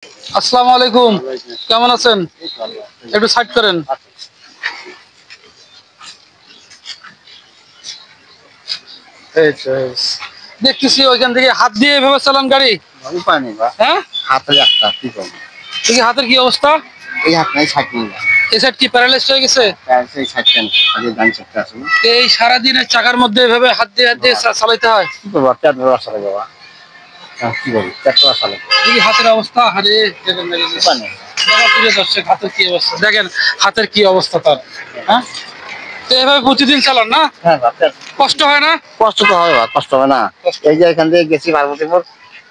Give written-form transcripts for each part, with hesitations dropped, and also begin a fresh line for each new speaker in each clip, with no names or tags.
আসসালামু আলাইকুম, কেমন আছেন? একটু সাইড করেন। এই তো দেখতেছি ওইখান থেকে হাত দিয়ে এভাবে চালান গাড়ি।
উপায় নেই বা
হ্যাঁ,
হাতের একটা কি করবো,
দেখি হাতের কি অবস্থা।
এই হাত নাই ছাড় নেই,
এই সাইড কি প্যারালাইজড হয়ে গেছে?
সেই ছাড়ছেন আগে গান চারটা আছে না,
এই সারাদিনের চাকার মধ্যে এভাবে হাত দিয়ে চালাইতে হয়।
কি করবো পেট ভরা আসা লাগে বাবা, কি করবো পেট ভরা আসা লাগে,
দেখি হাতের অবস্থা। আরে
উপায় নেই।
বাবা, তুলে ধরছে হাতের কি অবস্থা, দেখেন হাতের কি অবস্থা তার। হ্যাঁ, তো এভাবে প্রতিদিন চালান না?
হ্যাঁ পেট
কষ্ট হয় না?
কষ্ট তো হয় বা কষ্ট হবে না। এই যে এখান থেকে গেছি পার্বতীপুর,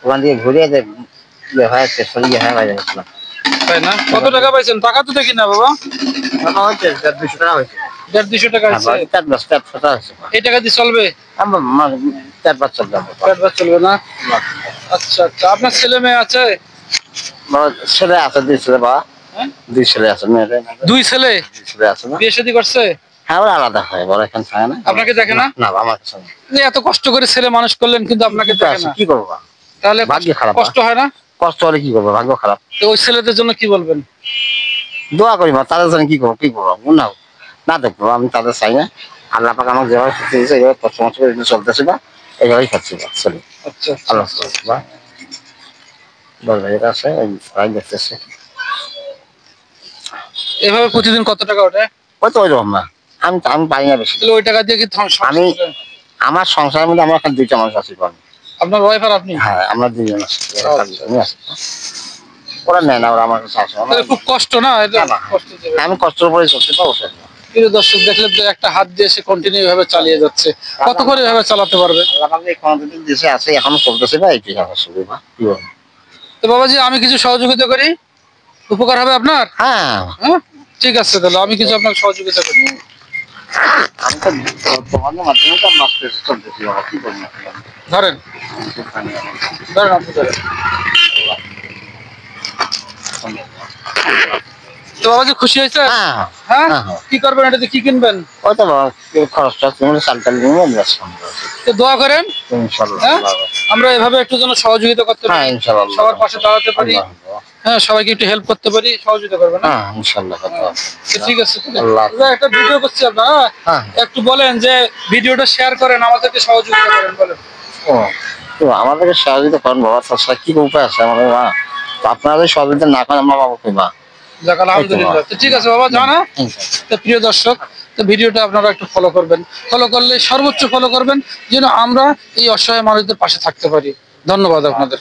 ওখান থেকে ঘুরে ইয়ে হয় স্টেশন ইয়ে হয় বাইরে গেছিলাম।
তাই না? কত টাকা পাইছেন? টাকা তো দেখি না বাবা।
টাকা হয়েছে 200 টাকা হয়েছে,
150 টাকা আছে।
পেট বাস পেট ফোটা হয়েছে,
এই টাকা দিয়ে চলবে?
আমার পেট বাস চলবে,
পেট ভাত চলবে না? আচ্ছা আচ্ছা, আপনার ছেলে মেয়ে আছে?
ছেলে আছে 2 ছেলে বা
হ্যাঁ?
2 ছেলে আছে, মেয়ের
2 ছেলে?
2 ছেলে আছে না।
বিয়ে শাদী করছে?
হ্যাঁ ওরা আলাদা হয়, বড় এখানে থাকে না।
আপনাকে দেখে না?
না আমার কাছে না।
যে এত কষ্ট করে ছেলে মানুষ করলেন কিন্তু আপনাকে দেখে না,
কি করবো,
তাহলে
ভাগ্য খারাপ।
কষ্ট হয় না?
কষ্ট হলে কি করবো, ভাগ্য খারাপ।
তো ওই ছেলেদের জন্য কি বলবেন?
দোয়া করি মা, তাদের জন্য কি করবো না না দেখবো, আমি তাদের চাই না। আল্লাহ পাক আমাকে যেভাবে খেতে দিয়েছে এইভাবে কষ্ট মষ্ট করে চলতেছে বা এইভাবেই খাচ্ছি বা চলি।
আচ্ছা
আল্লাহ বা বল ভাই এটা আছে ওই দেখতেছে,
এভাবে প্রতিদিন কত টাকা ওঠে?
ওই তো ওই রকম না, আমি পাই না বেশি।
তাহলে ওই টাকা দিয়ে কি
আমি আমার সংসারের মধ্যে আমার এখানে 2টা মানুষ আছি,
আপনার ওয়াইফ আর আপনি?
হ্যাঁ আমরা 2জন আছি, ওরা নেয় না, ওরা আমার কাছে আসে না।
খুব কষ্ট না এটা? কষ্ট দেবে।
আমি কষ্টের উপরে চলতে পারবো।
প্রিয় দর্শক, দেখলেন তো একটা হাত দিয়ে সে কন্টিনিউ ভাবে চালিয়ে যাচ্ছে। কত করে এভাবে চালাতে পারবে?
দেশে আছে এখনো চলতেছে বা এইটি সুবিধা।
তো বাবাজি, আমি কিছু সহযোগিতা করি, উপকার হবে আপনার?
হ্যাঁ
হ্যাঁ, ঠিক আছে, তাহলে আমি কিছু আপনাকে সহযোগিতা করি।
আমি তো তোমাদের মাধ্যমে তো মাছ পেতে চলতেছি, বাবা কি করবো।
ধরেন ধরেন, আপনি ধরেন। তো বাবাজি খুশি হয়েছে?
হ্যাঁ
হ্যাঁ,
হ্যাঁ,
কি করবেন এটাতে, কি কিনবেন?
ওই তো বাবা খরচটা তুমি চাল টাল নিয়ে
তো দোয়া করেন,
ইনশাল্লাহ।
হ্যাঁ, আমরা এভাবে একটু যেন সহযোগিতা করতে
হ্যাঁ
পারি,
ইনশাল্লাহ,
সবার পাশে দাঁড়াতে পারি। হ্যাঁ, সবাইকে একটু হেল্প করতে পারি, সহযোগিতা করবেন।
হ্যাঁ ইনশাল্লাহ।
তো ঠিক আছে,
আল্লাহ
একটা ভিডিও করছি আপনারা,
হ্যাঁ
একটু বলেন যে ভিডিওটা শেয়ার করেন, আমাদেরকে সহযোগিতা করেন, বলেন।
ও তো আমাদেরকে সহযোগিতা করেন বাবা, তাছাড়া কি উপায় আছে আমাদের মা, আপনাদের সহযোগিতা না করেন আমরা পাবো কি মা।
যাক আলহামদুলিল্লাহ। তো ঠিক আছে বাবা, জানা। তো প্রিয় দর্শক, তো ভিডিওটা আপনারা একটু ফলো করবেন, ফলো করলে সর্বোচ্চ ফলো করবেন যেন আমরা এই অসহায় মানুষদের পাশে থাকতে পারি। ধন্যবাদ আপনাদের।